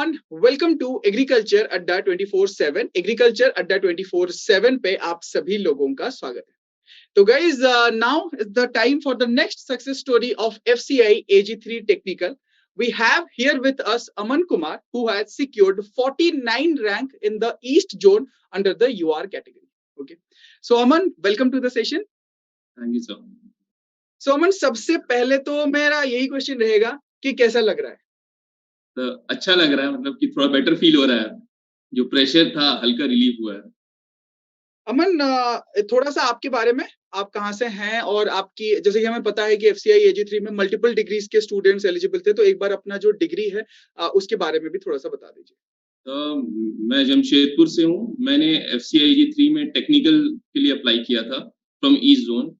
Everyone, welcome to agriculture अड्डा 24/7। Agriculture अड्डा 24/7 पे आप सभी लोगों का स्वागत है। तो guys, now is the time for the next success story of FCI AG3 technical. We have here with us Aman Kumar, who has secured 49 rank in the East Zone under the UR category. Okay, so Aman, welcome to the session. Thank you, sir. So Aman, सबसे पहले तो मेरा यही question रहेगा कि कैसा लग रहा है? तो अच्छा लग रहा है, मतलब कि थोड़ा बेटर फील हो रहा है। जो प्रेशर था हल्का रिलीफ हुआ है। अमन, थोड़ा सा आपके बारे में, आप कहाँ से हैं और आपकी, जैसे कि हमें पता है कि FCI AG3 में मल्टीपल डिग्रीज के स्टूडेंट्स एलिजिबल थे, तो एक बार अपना जो डिग्री है उसके बारे में भी थोड़ा सा बता दीजिए। तो मैं जमशेदपुर से हूँ। मैंने FCI AG3 में टेक्निकल के लिए अप्लाई किया था फ्रॉम ईस्ट जोन।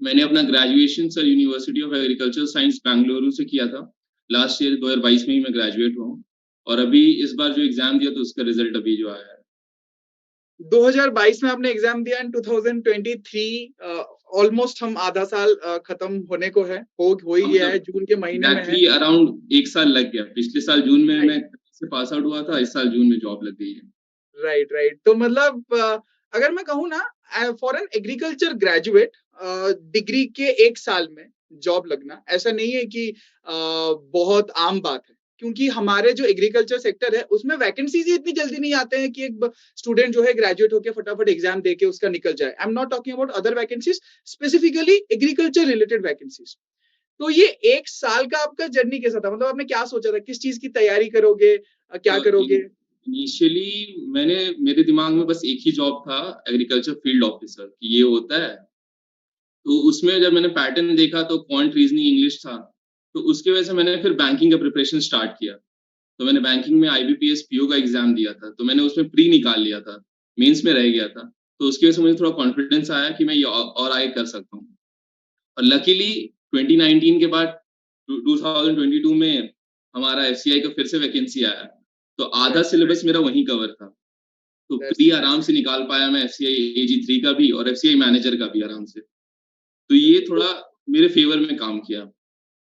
मैंने अपना graduation sir university of agriculture science Bengaluru से किया था। लास्ट ईयर 2022 में ही मैं ग्रेजुएट हुआ हूँ और अभी इस बार जो एग्जाम दिया तो उसका रिजल्ट अभी जो आया है। 2022 में आपने एग्जाम दिया एंड 2023 ऑलमोस्ट हम आधा साल खत्म होने को है, हो ही गया है, जून के महीने में है। अराउंड एक साल लग गया। पिछले साल जून में मैं से पास आउट हुआ था, इस साल जून में जॉब लग गई है। राइट। तो मतलब अगर मैं कहूँ ना, for an agriculture graduate, degree के एक साल में जॉब लगना ऐसा नहीं है कि बहुत आम बात है, क्योंकि हमारे जो एग्रीकल्चर सेक्टर है उसमें वैकेंसीज इतनी जल्दी नहीं आते हैं कि एक स्टूडेंट जो है ग्रेजुएट होकर फटाफट एग्जाम देके उसका निकल जाए। I am not talking about other vacancies, specifically agriculture related vacancies. तो ये एक साल का आपका जर्नी कैसा था? मतलब आपने क्या सोचा था, किस चीज की तैयारी करोगे, क्या करोगे? इनिशियली मेरे दिमाग में बस एक ही जॉब था, एग्रीकल्चर फील्ड ऑफिसर, कि ये होता है। तो उसमें जब मैंने पैटर्न देखा तो क्वांट रीजनिंग इंग्लिश था, तो उसकी वजह से मैंने फिर बैंकिंग का प्रिपरेशन स्टार्ट किया। तो मैंने बैंकिंग में IBPS PO का एग्जाम दिया था, तो मैंने उसमें प्री निकाल लिया था, मेंस में रह गया था। तो उसकी वजह से मुझे थोड़ा कॉन्फिडेंस आया कि मैं ये और आगे कर सकता हूँ। और लकीली 2019 के बाद 2022 में हमारा FCI का फिर से वैकेंसी आया, तो आधा सिलेबस मेरा वहीं कवर था। तो प्री आराम से निकाल पाया मैं, FCI AG3 का भी और FCI मैनेजर का भी आराम से। तो ये थोड़ा मेरे फेवर में काम किया।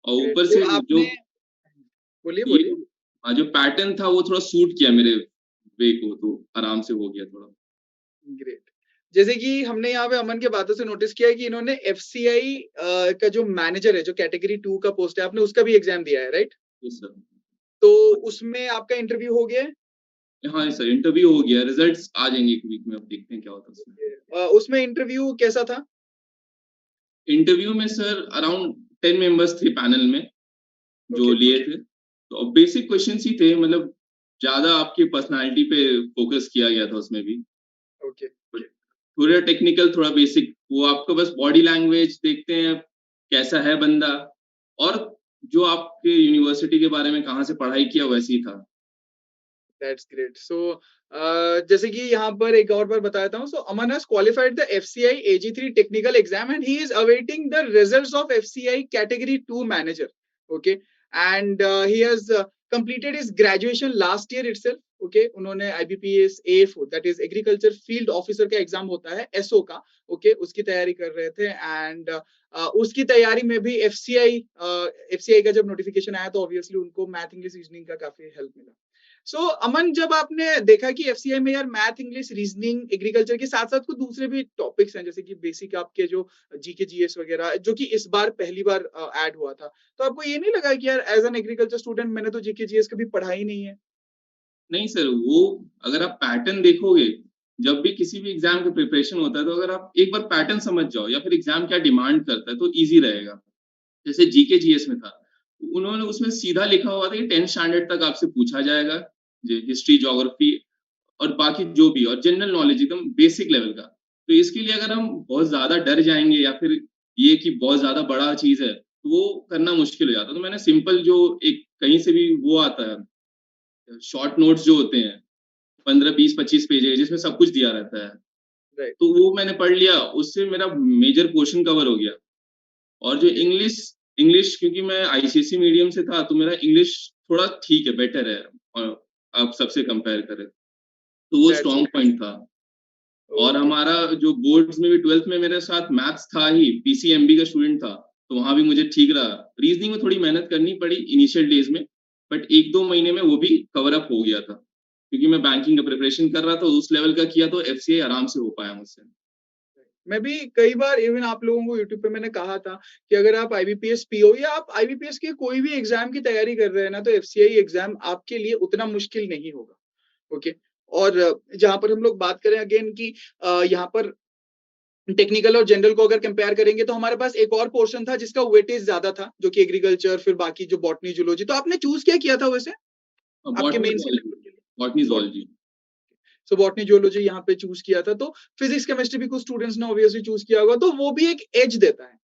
और ऊपर से जो बोलिए जो पैटर्न था वो थोड़ा सूट किया मेरे वे को, तो आराम से हो गया थोड़ा। ग्रेट। जैसे कि हमने यहाँ पे अमन के बातों से नोटिस किया है कि इन्होंने FCI का जो मैनेजर है, जो कैटेगरी 2 का पोस्ट है, आपने उसका भी एग्जाम दिया है, राइट? Yes sir. तो उसमें आपका इंटरव्यू हो गया है? हाँ सर, इंटरव्यू हो गया, रिजल्ट्स आ जाएंगे एक वीक में, अब देखते हैं क्या होता है उसमें। उसमें इंटरव्यू कैसा था? इंटरव्यू में सर अराउंड 10 मेंबर्स थे पैनल में जो लिए थे। तो बेसिक क्वेश्चंस ही थे, मतलब ज्यादा आपकी पर्सनालिटी पे फोकस किया गया था उसमें भी। ओके। थोड़ा टेक्निकल, थोड़ा बेसिक, वो आपको बस बॉडी लैंग्वेज देखते हैं कैसा है बंदा, और जो आपके यूनिवर्सिटी के बारे में कहाँ से पढ़ाई किया वैसे ही था। That's great. So, जैसे कि यहाँ पर एक और बार बताता हूँ, so Aman has qualified the FCI AG3 technical exam and he is awaiting the results of FCI category 2 manager. Okay, and he has completed his graduation last year itself. Okay, उन्होंने IBPS AFO, that is agriculture field officer का exam होता है, SO का, okay, उसकी तैयारी कर रहे थे। एंड उसकी तैयारी में भी FCI का जब नोटिफिकेशन आया तो ऑब्वियसली उनको मैथ इंग्लिश रीजनिंग का काफी हेल्प मिला। सो अमन, जब आपने देखा कि FCI में यार मैथ इंग्लिश रीजनिंग एग्रीकल्चर के साथ साथ कुछ दूसरे भी टॉपिक्स हैं, जैसे कि बेसिक आपके जो GK GS वगैरह, जो कि इस बार पहली बार ऐड हुआ था, तो आपको ये नहीं लगा कि यार एज एन एग्रीकल्चर स्टूडेंट मैंने तो GK GS कभी पढ़ा ही नहीं है? नहीं सर, वो अगर आप पैटर्न देखोगे, जब भी किसी भी एग्जाम का प्रिपरेशन होता है, तो अगर आप एक बार पैटर्न समझ जाओ या फिर एग्जाम क्या डिमांड करता है तो इजी रहेगा। जैसे GK GS में था, उन्होंने उसमें सीधा लिखा हुआ था कि 10th स्टैंडर्ड तक आपसे पूछा जाएगा, हिस्ट्री, ज्योग्राफी और बाकी जो भी, और जनरल नॉलेज एकदम बेसिक लेवल का। तो इसके लिए अगर हम बहुत ज्यादा डर जाएंगे या फिर ये कि बहुत ज्यादा बड़ा चीज है, तो वो करना मुश्किल हो जाता है। तो मैंने सिंपल जो एक कहीं से भी वो आता है, शॉर्ट नोट्स जो होते हैं 15, 20, 25 पेज है जिसमें सब कुछ दिया रहता है, तो वो मैंने पढ़ लिया, उससे मेरा मेजर पोर्शन कवर हो गया। और जो इंग्लिश क्योंकि मैं ICSE मीडियम से था, तो मेरा इंग्लिश थोड़ा ठीक है, बेटर है, और आप सबसे कंपेयर करें तो वो स्ट्रॉन्ग पॉइंट था। और हमारा जो बोर्ड्स में भी 12th में मेरे साथ मैथ्स था ही, PCMB का स्टूडेंट था, तो वहां भी मुझे ठीक रहा। रीजनिंग में थोड़ी मेहनत करनी पड़ी इनिशियल डेज में, बट 1-2 महीने में वो भी कवर अप हो गया था, क्योंकि मैं बैंकिंग का प्रिपरेशन कर रहा था, उस लेवल का किया तो एफसीआई आराम से हो पाया मुझसे। मैं भी कई बार इवन आप लोगों को यूट्यूब पे मैंने कहा था कि अगर आप आईबीपीएस पीओ या आप आईबीपीएस के कोई भी एग्जाम की तैयारी कर रहे हैं ना, तो एफसीआई एग्जाम आपके लिए उतना मुश्किल नहीं होगा। ओके। और जहां पर हम लोग बात करें अगेन कि यहाँ पर टेक्निकल और जनरल को अगर कंपेयर करेंगे तो हमारे पास एक और पोर्शन था जिसका वेटेज ज्यादा था, जो कि एग्रीकल्चर, फिर बाकी जो बॉटनी जूलॉजी। तो आपने चूज क्या किया था वैसे आपके बॉटनी मेन ज़ूलॉजी, सिलेक्शन के लिए? Botany botany. ज़ूलॉजी। सो बॉटनी जियोलॉजी यहाँ पे चूज किया था। तो फिजिक्स केमिस्ट्री भी कुछ स्टूडेंट्स ने ऑब्वियसली चूज किया होगा, तो वो भी एक एज देता है।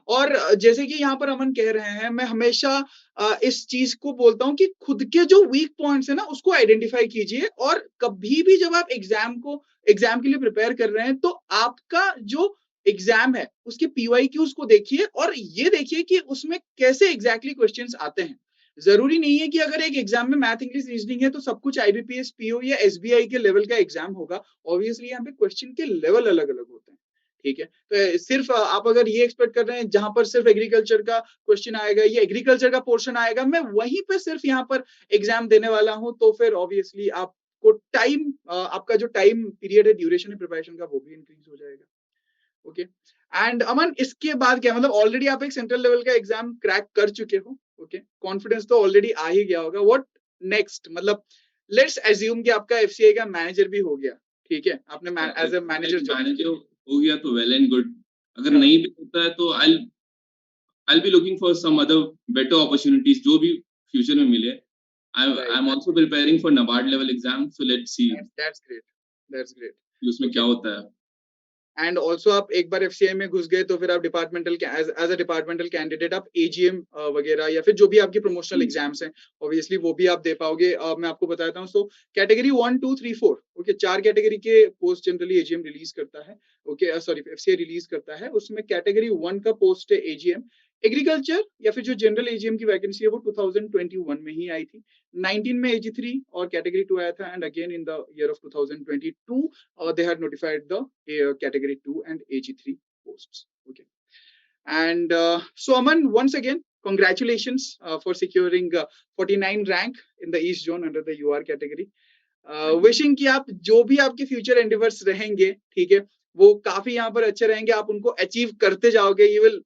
और जैसे कि यहाँ पर अमन कह रहे हैं, मैं हमेशा इस चीज को बोलता हूँ कि खुद के जो वीक पॉइंट्स है ना, उसको आइडेंटिफाई कीजिए। और कभी भी जब आप एग्जाम के लिए प्रिपेयर कर रहे हैं, तो आपका जो एग्जाम है उसके पीवाई क्यूज को देखिए और ये देखिए कि उसमें कैसे एग्जैक्टली क्वेश्चंस आते हैं। जरूरी नहीं है कि अगर एक एग्जाम में मैथ, इंग्लिश, रीजनिंग है तो सब कुछ आईबीपीएस, पीओ या एसबीआई के लेवल का एग्जाम होगा। ऑब्वियसली यहाँ पे क्वेश्चन के लेवल अलग अलग होते हैं। ठीक है। तो सिर्फ आप अगर ये एक्सपेक्ट कर रहे हैं जहां पर सिर्फ एग्रीकल्चर का क्वेश्चन आएगा या एग्रीकल्चर का पोर्शन आएगा, मैं वहीं पे सिर्फ यहाँ पर एग्जाम देने वाला हूं, तो फिर ऑब्वियसली आपको टाइम, आपका जो टाइम पीरियड है, ड्यूरेशन है प्रिपरेशन का, वो भी इंक्रीज हो जाएगा। ओके। एंड अमन, इसके बाद क्या मतलब, ऑलरेडी आप एक सेंट्रल लेवल का एग्जाम क्रैक कर चुके हो। ओके। कॉन्फिडेंस तो ऑलरेडी आ ही गया होगा। व्हाट नेक्स्ट, मतलब लेट्स एज्यूम कि आपका एफसीआई का मैनेजर भी हो गया। ठीक है, आपने as a manager join manager हो गया तो वेल एंड गुड, अगर किया। नहीं भी होता है तो I'll be looking for some other better opportunities जो भी फ्यूचर में मिले। Right. I'm also preparing for NABARD level exam, so let's see that's great. That's great. कि उसमें क्या ओके। होता है। एंड ऑल्सो आप एक बार एफसीआई में घुस गए तो फिर आप departmental as a departmental candidate आप एजीएम वगैरह या फिर जो भी आपकी प्रमोशनल एग्जाम्स हैं, ऑब्वियसली वो भी आप दे पाओगे। मैं आपको बताता हूँ। सो कैटेगरी 1, 2, 3, 4, ओके, 4 कैटेगरी के पोस्ट जनरली एजीएम रिलीज करता है। ओके, सॉरी, एफसीआई रिलीज करता है। उसमें कैटेगरी 1 का पोस्ट है एजीएम एग्रीकल्चर, या फिर जो जनरल एजीएम की वैकेंसी है वो 2021 में ही आई थी। 19 में एजी 3 और कैटेगरी 2 आया था। And again in the year of 2022 they had notified the category 2 and AG3 posts. Okay. And so Aman, once again, congratulations for securing 49 rank in the East Zone under the UR category. Wishing कि आप जो भी आपके future endeavours रहेंगे, ठीक है, वो काफी यहाँ पर अच्छे रहेंगे, आप उनको अचीव करते जाओगे। You will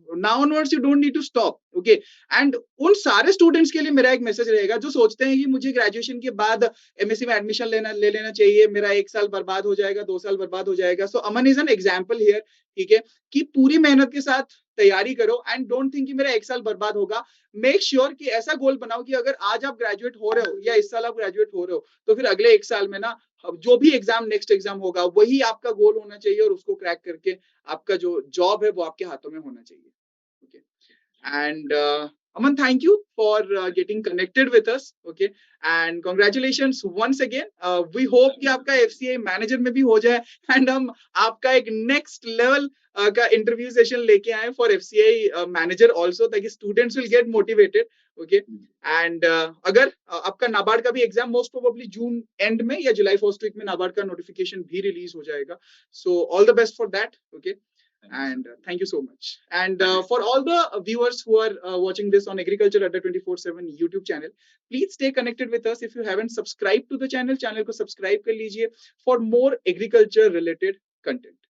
now onwards, you don't need to stop. Okay. And उन सारे स्टूडेंट्स के लिए मेरा एक मैसेज रहेगा जो सोचते हैं कि मुझे ग्रेजुएशन के बाद एमएससी में एडमिशन ले लेना चाहिए, मेरा 1 साल बर्बाद हो जाएगा, 2 साल बर्बाद हो जाएगा। सो अमन इज एन एग्जाम्पल हियर। ठीक है, कि पूरी मेहनत के साथ तैयारी करो एंड डोंट थिंक कि मेरा 1 साल बर्बाद होगा। मेक श्योर कि ऐसा गोल बनाओ कि अगर आज आप ग्रेजुएट हो रहे हो या इस साल आप ग्रेजुएट हो रहे हो, तो फिर अगले 1 साल में ना जो भी एग्जाम, नेक्स्ट एग्जाम होगा, वही आपका गोल होना चाहिए और उसको क्रैक करके आपका जो जॉब है वो आपके हाथों में होना चाहिए। Okay. And Aman, thank you for getting connected with us. Okay. And congratulations once again. We hope कि आपका FCI मैनेजर में भी हो जाए and हम आपका एक next level का इंटरव्यू सेशन लेके आए for FCI मैनेजर also, ताकि students will get motivated. Okay. And अगर आपका नाबार्ड का भी exam most probably June and में या जुलाई फर्स्ट वीक में नाबार्ड का नोटिफिकेशन भी रिलीज हो जाएगा। So all the best for that. Okay. And thank you so much. And for all the viewers who are watching this on Agriculture Adda 24/7 YouTube channel, please stay connected with us. If you haven't subscribed to the channel को subscribe कर लीजिए for more agriculture related content.